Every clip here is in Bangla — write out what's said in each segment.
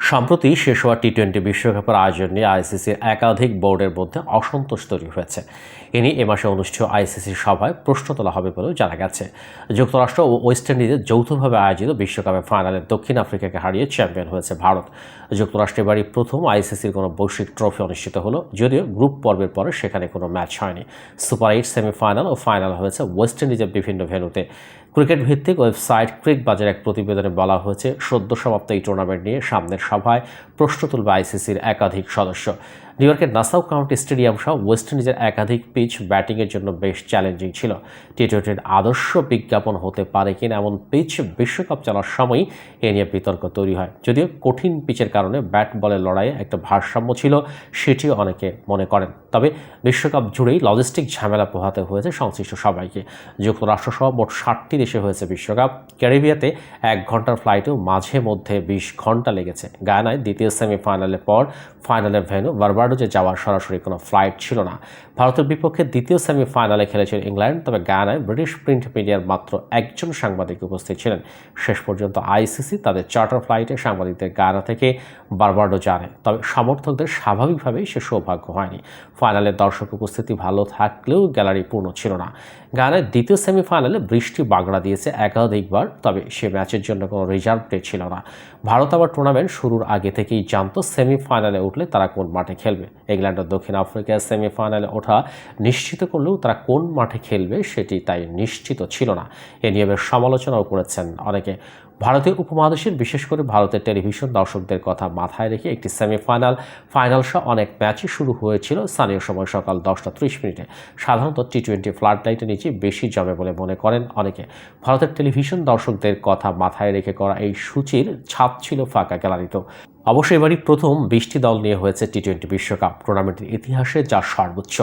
সম্প্রতি শেষ হওয়া টি-20 বিশ্বকাপের আয়োজন নিয়ে আইসিসির একাধিক বোর্ডের মধ্যে অসন্তোষ তৈরি হয়েছে। এ নিয়ে এ মাসে অনুষ্ঠিত আইসিসির সভায় প্রশ্ন তোলা হবে বলেও জানা গেছে। যুক্তরাষ্ট্র ও ওয়েস্ট ইন্ডিজে যৌথভাবে আয়োজিত বিশ্বকাপের ফাইনালে দক্ষিণ আফ্রিকাকে হারিয়ে চ্যাম্পিয়ন হয়েছে ভারত। যুক্তরাষ্ট্রে এবারই প্রথম আইসিসির কোনো বৈশ্বিক ট্রফি অনুষ্ঠিত হলো, যদিও গ্রুপ পর্বের পরে সেখানে কোনো ম্যাচ হয়নি। সুপার 8 সেমিফাইনাল ও ফাইনাল হয়েছে ওয়েস্ট ইন্ডিজের বিভিন্ন ভেন্যুতে। ক্রিকেট ভিত্তিক ওয়েবসাইট ক্রিকবাজের এক প্রতিবেদনে বলা হয়েছে, সদ্য সমাপ্ত এই টুর্নামেন্ট নিয়ে সামনের সভায় প্রশ্ন তুলবে আইসিসির একাধিক সদস্য। নিউ ইয়র্কের নাসাউ কাউন্টি স্টেডিয়াম সহ ওয়েস্ট ইন্ডিজের একাধিক পিচ ব্যাটিংয়ের জন্য বেশ চ্যালেঞ্জিং ছিল। টি-20 আদর্শ বিজ্ঞাপন হতে পারে কিনা এমন পিচ বিশ্বকাপ চলার সময়ই এ নিয়ে বিতর্ক তৈরি হয়। যদিও কঠিন পিচের কারণে ব্যাট বলের লড়াইয়ে একটা ভারসাম্য ছিল, সেটিও অনেকে মনে করেন। তবে বিশ্বকাপ জুড়েই লজিস্টিক ঝামেলা পোহাতে হয়েছে সংশ্লিষ্ট সবাইকে। যুক্তরাষ্ট্রসহ মোট 60টি দেশে হয়েছে বিশ্বকাপ। ক্যারিবিয়াতে 1 ঘন্টার ফ্লাইটেও মাঝে মধ্যে 20 ঘন্টা লেগেছে। গায়ানায় দ্বিতীয় সেমিফাইনালের পর ফাইনালের ভেন্যু বারবাডোজে যাওয়ার সরাসরি কোনো ফ্লাইট ছিল না। ভারতের বিপক্ষে দ্বিতীয় সেমিফাইনালে খেলেছিল ইংল্যান্ড, তবে গায়ানায় ব্রিটিশ প্রিন্ট মিডিয়ার মাত্র একজন সাংবাদিক উপস্থিত ছিলেন। শেষ পর্যন্ত আইসিসি তাদের চার্টার ফ্লাইটে সাংবাদিকদের গায়ানা থেকে বারবাডোজ আনে, তবে সমর্থকদের স্বাভাবিকভাবেই সে সৌভাগ্য হয়নি। ফাইনালের দর্শক উপস্থিতি ভালো থাকলেও গ্যালারি পূর্ণ ছিল না। গায়ানায় দ্বিতীয় সেমিফাইনালে বৃষ্টি বাগড়া দিয়েছে একাধিকবার, তবে সে ম্যাচের জন্য কোনো রিজার্ভ ডে ছিল না। ভারত আবার টুর্নামেন্ট শুরুর আগে থেকেই জানত সেমিফাইনালে উঠলে তারা কোন মাঠে খেলবে। ইংল্যান্ড ও দক্ষিণ আফ্রিকার সেমিফাইনালে ওঠা নিশ্চিত করলেও তারা কোন মাঠে খেলবে সেটি তাই নিশ্চিত ছিল না। এ নিয়ে বেশ সমালোচনাও করেছেন অনেকে। ভারতীয় উপমহাদেশের বিশেষ করে ভারতের টেলিভিশন দর্শকদের কথা মাথায় রেখে একটি ফাইনাল সহ অনেক ম্যাচই শুরু হয়েছিল স্থানীয় সময় সকাল 10:30। সাধারণত টি-20 ফ্লাড লাইটের নিচে বেশি জমে বলে মনে করেন অনেকে। ভারতের টেলিভিশন দর্শকদের কথা মাথায় রেখে করা এই সূচির ছাপ ছিল ফাঁকা গ্যালারিতেও। অবশ্য এবারই প্রথম 20টি দল নিয়ে হয়েছে টি-20 বিশ্বকাপ, টুর্নামেন্টের ইতিহাসে যা সর্বোচ্চ।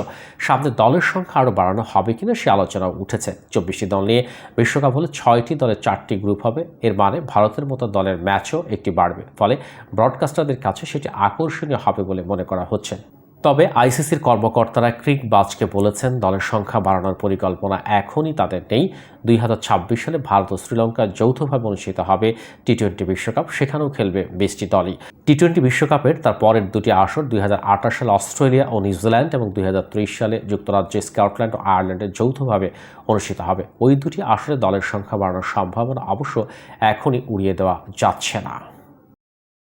সামনে দলের সংখ্যা আরও বাড়ানো হবে কিনা সে আলোচনাও উঠেছে। 24টি দল নিয়ে বিশ্বকাপ হলে 6টি দলের 4টি গ্রুপ হবে। এর মানে ভারতের মতো দলের ম্যাচও একটি বাড়বে, ফলে ব্রডকাস্টারদের কাছে সেটি আকর্ষণীয় হবে বলে মনে করা হচ্ছে। তবে আইসিসির কর্মকর্তারা ক্রিকবাজকে বলেছেন, দলের সংখ্যা বাড়ানোর পরিকল্পনা এখনই তাদের নেই। 2026 সালে ভারত ও শ্রীলঙ্কা যৌথভাবে অনুষ্ঠিত হবে টি-20 বিশ্বকাপ, সেখানেও খেলবে 20টি দলই। টি-20 বিশ্বকাপের তার পরের দুটি আসর 2028 সালে অস্ট্রেলিয়া ও নিউজিল্যান্ড এবং 2030 সালে যুক্তরাজ্যে স্কটল্যান্ড ও আয়ারল্যান্ডে যৌথভাবে অনুষ্ঠিত হবে। ওই দুটি আসরে দলের সংখ্যা বাড়ানোর সম্ভাবনা অবশ্য এখনই উড়িয়ে দেওয়া যাচ্ছে না।